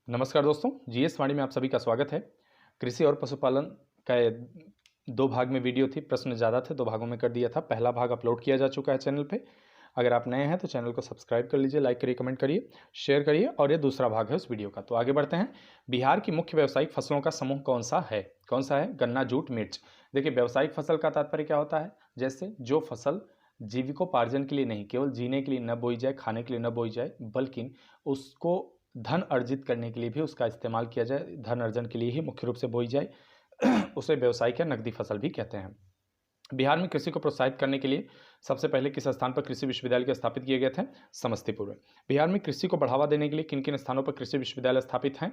नमस्कार दोस्तों, जीएस वाणी में आप सभी का स्वागत है। कृषि और पशुपालन का दो भाग में वीडियो थी। प्रश्न ज़्यादा थे, दो भागों में कर दिया था। पहला भाग अपलोड किया जा चुका है चैनल पे। अगर आप नए हैं तो चैनल को सब्सक्राइब कर लीजिए, लाइक करिए, कमेंट करिए, शेयर करिए। और ये दूसरा भाग है उस वीडियो का। तो आगे बढ़ते हैं। बिहार की मुख्य व्यावसायिक फसलों का समूह कौन सा है? कौन सा है? गन्ना, जूट, मिर्च। देखिए, व्यावसायिक फसल का तात्पर्य क्या होता है? जैसे जो फसल जीविकोपार्जन के लिए नहीं, केवल जीने के लिए न बोई जाए, खाने के लिए न बोई जाए, बल्कि उसको धन अर्जित करने के लिए भी उसका इस्तेमाल किया जाए, धन अर्जन के लिए ही मुख्य रूप से बोई जाए, उसे व्यावसायिक या नकदी फसल भी कहते हैं। बिहार में कृषि को प्रोत्साहित करने के लिए सबसे पहले किस स्थान पर कृषि विश्वविद्यालय के स्थापित किए गए थे? समस्तीपुर में। बिहार में कृषि को बढ़ावा देने के लिए किन किन स्थानों पर कृषि विश्वविद्यालय स्थापित हैं?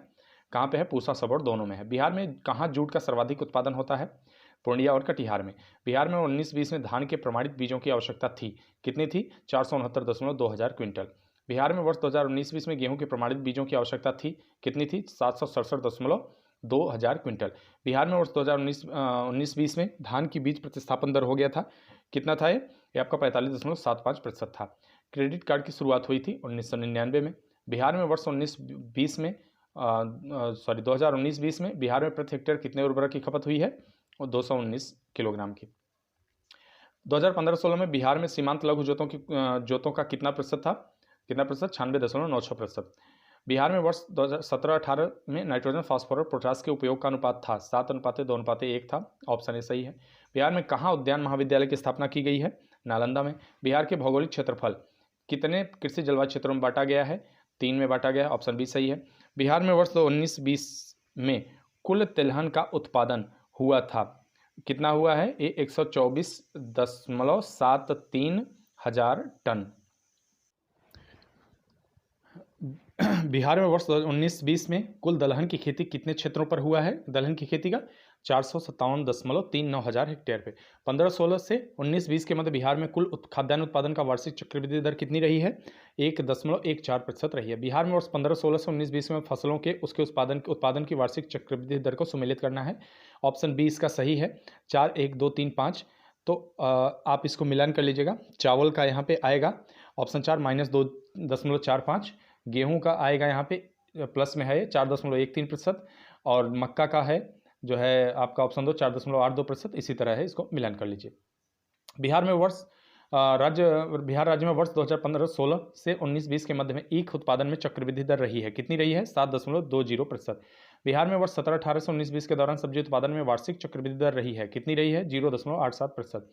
कहाँ पे है? पूसा, सबौर दोनों में है। बिहार में कहाँ जूट का सर्वाधिक उत्पादन होता है? पूर्णिया और कटिहार में। बिहार में 19-20 में धान के प्रमाणित बीजों की आवश्यकता थी, कितनी थी? 469.2 हजार बिहार में वर्ष 2019-20 में गेहूं के प्रमाणित बीजों की आवश्यकता थी, कितनी थी? 767.2 हजार क्विंटल। बिहार में वर्ष 2019-20 में धान की बीज प्रतिस्थापन दर हो गया था, कितना था ये आपका? 45.75% था। क्रेडिट कार्ड की शुरुआत हुई थी 1999 में। बिहार में वर्ष 2019-20 में बिहार में प्रति हेक्टेयर कितने उर्वरक की खपत हुई है? और 219 किलोग्राम की। 2015-16 में बिहार में सीमांत लघु जोतों का कितना प्रतिशत था? कितना प्रतिशत? 96.96%। बिहार में वर्ष 2017-18 में नाइट्रोजन, फास्फोरस, पोटाश के उपयोग का अनुपात था 7:2:1 था। ऑप्शन ए सही है। बिहार में कहाँ उद्यान महाविद्यालय की स्थापना की गई है? नालंदा में। बिहार के भौगोलिक क्षेत्रफल कितने कृषि जलवायु क्षेत्रों में बांटा गया है? 3 में बांटा गया है। ऑप्शन बी सही है। बिहार में वर्ष 2019-20 में कुल तिलहन का उत्पादन हुआ था, कितना हुआ है? ये 124.73 हजार टन। बिहार में वर्ष 2019-20 में कुल दलहन की खेती कितने क्षेत्रों पर हुआ है? दलहन की खेती का 457.39 हजार हेक्टेयर पे। 15-16 से 19-20 के मध्य बिहार में कुल खाद्यान्न उत्पादन का वार्षिक चक्रवृद्धि दर कितनी रही है? 1.14% रही है। बिहार में वर्ष 15-16 से 19-20 में फसलों के उसके उत्पादन की वार्षिक चक्रवृद्धि दर को सम्मिलित करना है। ऑप्शन बी इसका सही है। 4, 1, 2, 3, 5। तो आप इसको मिलान कर लीजिएगा। चावल का यहाँ पे आएगा ऑप्शन 4 -2.45। गेहूं का आएगा यहाँ पे प्लस में है 4.13%। और मक्का का है जो है आपका ऑप्शन 2 4.82%। इसी तरह है, इसको मिलान कर लीजिए। बिहार राज्य में वर्ष 2015-16 से 19-20 के मध्य में ईख उत्पादन में चक्रवृद्धि दर रही है, कितनी रही है? 7.20%। बिहार में वर्ष 17-18 से 19-20 के दौरान सब्जी उत्पादन में वार्षिक चक्रवृद्धि दर रही है, कितनी रही है? 0.87%।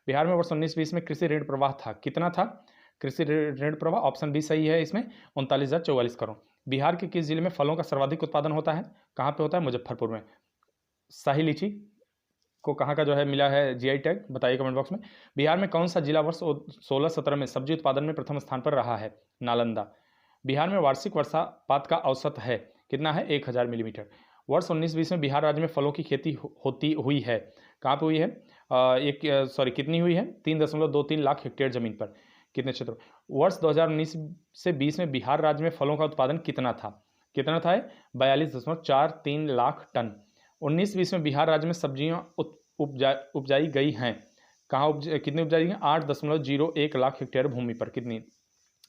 बिहार में वर्ष 19-20 में कृषि ऋण प्रवाह था, कितना था कृषि ऋण प्रवाह? ऑप्शन बी सही है इसमें 39,044 करोड़। बिहार के किस जिले में फलों का सर्वाधिक उत्पादन होता है? कहाँ पे होता है? मुजफ्फरपुर में। शाही लीची को कहाँ का जो है मिला है जीआई टैग, बताइए कमेंट बॉक्स में। बिहार में कौन सा जिला वर्ष 16-17 में सब्जी उत्पादन में प्रथम स्थान पर रहा है? नालंदा। बिहार में वार्षिक वर्षापात का औसत है, कितना है? 1000 मिलीमीटर। वर्ष 19-20 में बिहार राज्य में फलों की खेती हुई है, कहाँ पे हुई है? कितनी हुई है? 3.23 लाख हेक्टेयर जमीन पर। कितने क्षेत्र? वर्ष 2019 से 20 में बिहार राज्य में फलों का उत्पादन कितना था? 42.43 लाख टन। 19-20 में बिहार राज्य में सब्जियां उपजाई गई हैं, कहाँ कितनी उपजाई गई? 8.01 लाख हेक्टेयर भूमि पर। कितनी?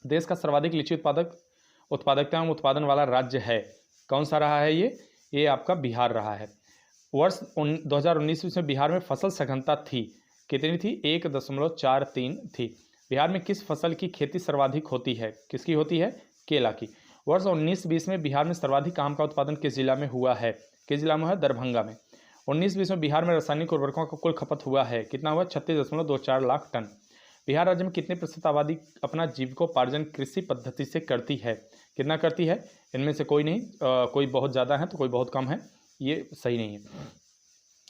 देश का सर्वाधिक लीची उत्पादकता एवं उत्पादन वाला राज्य है, कौन सा रहा है ये आपका बिहार रहा है। वर्ष 2019-20 में बिहार में फसल सघनता थी, कितनी थी? 1.43 थी। बिहार में किस फसल की खेती सर्वाधिक होती है? किसकी होती है? केला की। वर्ष 19-20 में बिहार में सर्वाधिक आम का उत्पादन किस जिला में हुआ है? किस जिला में है? दरभंगा में। 19-20 में बिहार में रासायनिक उर्वरकों का कुल खपत हुआ है, कितना हुआ? 36.24 लाख टन। बिहार राज्य में कितने प्रतिशत आबादी अपना जीविकोपार्जन कृषि पद्धति से करती है? कितना करती है? इनमें से कोई नहीं, कोई बहुत ज़्यादा है तो कोई बहुत कम है, ये सही नहीं है।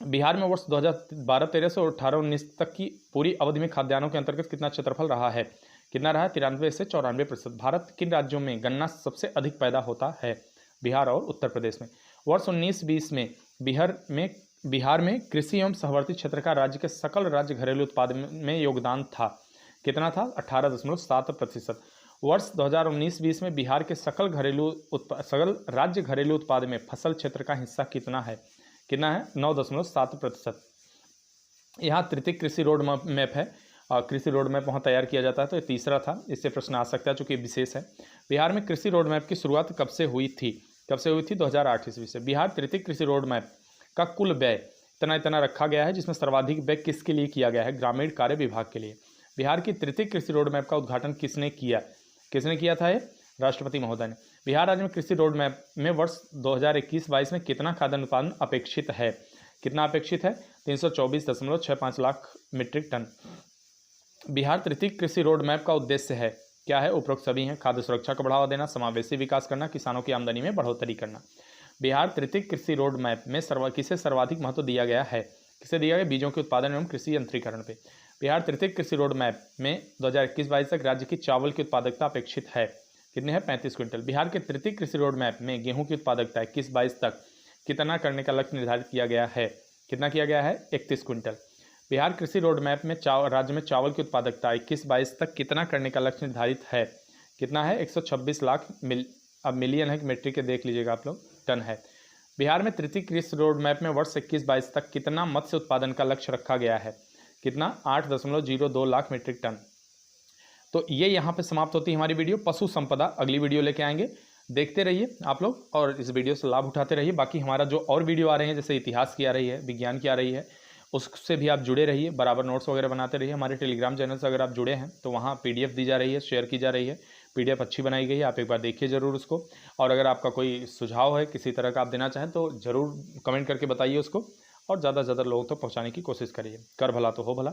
बिहार में वर्ष 2012-13 से 18-19 तक की पूरी अवधि में खाद्यान्नों के अंतर्गत कितना क्षेत्रफल रहा है? कितना रहा? 93 से 94%। भारत किन राज्यों में गन्ना सबसे अधिक पैदा होता है? बिहार और उत्तर प्रदेश में। वर्ष 19-20 में बिहार में कृषि एवं सहवर्ती क्षेत्र का राज्य के सकल राज्य घरेलू उत्पाद में योगदान था, कितना था? 18.7%। वर्ष 2019-20 में बिहार के सकल राज्य घरेलू उत्पाद में फसल क्षेत्र का हिस्सा कितना है? 9.7%। यहाँ तृतीय कृषि रोड मैप है, कृषि रोड मैप वहाँ तैयार किया जाता है, तो ये तीसरा था, इससे प्रश्न आ सकता है चूँकि विशेष है। बिहार में कृषि रोड मैप की शुरुआत कब से हुई थी? कब से हुई थी? 2008 ईस्वी से। बिहार तृतीय कृषि रोड मैप का कुल व्यय इतना इतना रखा गया है, जिसमें सर्वाधिक व्यय किसके लिए किया गया है? ग्रामीण कार्य विभाग के लिए। बिहार की तृतीय कृषि रोड मैप का उद्घाटन किसने किया? किसने किया था? ये राष्ट्रपति महोदय ने। बिहार राज्य में कृषि रोड मैप में वर्ष 2021-22 में कितना खाद्यान्न उत्पादन अपेक्षित है? कितना अपेक्षित है? 324.65 लाख मीट्रिक टन। बिहार तृतीय कृषि रोड मैप का उद्देश्य है, क्या है? उपरोक्त सभी हैं। खाद्य सुरक्षा को बढ़ावा देना, समावेशी विकास करना, किसानों की आमदनी में बढ़ोतरी करना। बिहार तृतीय कृषि रोड मैप में किसे सर्वाधिक महत्व दिया गया है? किसे दिया गया? बीजों के उत्पादन एवं कृषि यंत्रीकरण पे। बिहार तृतीय कृषि रोड मैप में 2021-22 तक राज्य की चावल की उत्पादकता अपेक्षित है, कितने है? 35 क्विंटल। बिहार के तृतीय कृषि रोड मैप में गेहूं की उत्पादकता 21-22 तक कितना करने का लक्ष्य निर्धारित किया गया है? कितना किया गया है? 31 क्विंटल। बिहार कृषि रोड मैप में राज्य में चावल की उत्पादकता 21-22 तक कितना करने का लक्ष्य निर्धारित है? कितना है? 126 लाख अब मिलियन है कि मीट्रिक के देख लीजिएगा आप लोग, टन है। बिहार में तृतीय कृषि रोड मैप में वर्ष 21-22 तक कितना मत्स्य उत्पादन का लक्ष्य रखा गया है? कितना? 8.02 लाख मीट्रिक टन। तो ये यहाँ पे समाप्त होती है हमारी वीडियो। पशु संपदा अगली वीडियो लेके आएंगे, देखते रहिए आप लोग और इस वीडियो से लाभ उठाते रहिए। बाकी हमारा जो और वीडियो आ रहे हैं, जैसे इतिहास की आ रही है, विज्ञान की आ रही है, उससे भी आप जुड़े रहिए, बराबर नोट्स वगैरह बनाते रहिए। हमारे टेलीग्राम चैनल से अगर आप जुड़े हैं तो वहाँ PDF दी जा रही है, शेयर की जा रही है। PDF अच्छी बनाई गई है, आप एक बार देखिए ज़रूर उसको। और अगर आपका कोई सुझाव है किसी तरह का आप देना चाहें तो ज़रूर कमेंट करके बताइए उसको, और ज़्यादा से ज़्यादा लोगों तक पहुँचाने की कोशिश करिए। कर भला तो हो भला।